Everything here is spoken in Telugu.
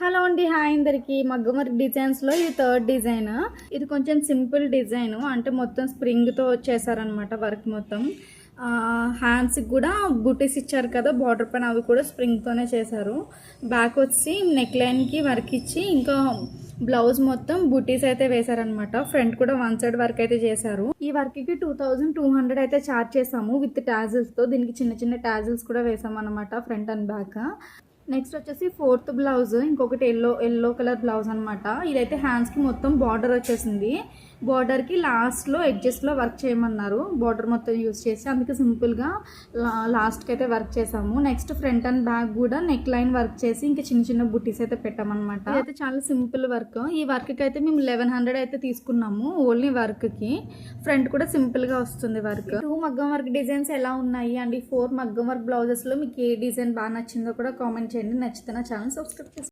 హలో అండి, హాయ్ అందరికి. మగ్గం వర్క్ డిజైన్స్లో ఇది థర్డ్ డిజైన్. ఇది కొంచెం సింపుల్ డిజైన్, అంటే మొత్తం స్ప్రింగ్తో చేశారనమాట వర్క్ మొత్తం. హ్యాండ్స్కి కూడా బుటీస్ ఇచ్చారు కదా బార్డర్ పైన, అవి కూడా స్ప్రింగ్తోనే చేశారు. బ్యాక్ వచ్చి నెక్ లైన్కి వర్క్ ఇచ్చి ఇంకా బ్లౌజ్ మొత్తం బుటీస్ అయితే వేశారనమాట. ఫ్రంట్ కూడా వన్ సైడ్ వర్క్ అయితే చేశారు. ఈ వర్క్కి 2200 అయితే ఛార్జ్ చేసాము విత్ టాజిల్స్తో. దీనికి చిన్న చిన్న టాజిల్స్ కూడా వేసాం అనమాట, ఫ్రంట్ అండ్ బ్యాక్. నెక్స్ట్ వచ్చేసి ఫోర్త్ బ్లౌజ్, ఇంకొకటి ఎల్లో కలర్ బ్లౌజ్ అనమాట. ఇదైతే హ్యాండ్స్కి మొత్తం బార్డర్ వచ్చేసింది. బార్డర్కి లాస్ట్లో ఎడ్జెస్ట్లో వర్క్ చేయమన్నారు, బార్డర్ మొత్తం యూజ్ చేసి, అందుకే సింపుల్గా లాస్ట్కి అయితే వర్క్ చేసాము. నెక్స్ట్ ఫ్రంట్ అండ్ బ్యాక్ కూడా నెక్ లైన్ వర్క్ చేసి ఇంకా చిన్న చిన్న బుటీస్ అయితే పెట్టామన్నమాట. ఇదైతే చాలా సింపుల్ వర్క్. ఈ వర్క్కి అయితే మేము 1100 అయితే తీసుకున్నాము ఓన్లీ వర్క్కి. ఫ్రంట్ కూడా సింపుల్గా వస్తుంది వర్క్. 2 మగ్గం వర్క్ డిజైన్స్ ఎలా ఉన్నాయి అండ్ 4 మగ్గం వర్క్ బ్లౌజెస్లో మీకు ఏ డిజైన్ బాగా నచ్చిందో కూడా కామెంట్ చేయండి. నచ్చితే నా ఛానల్ సబ్స్క్రైబ్ చేసుకోండి.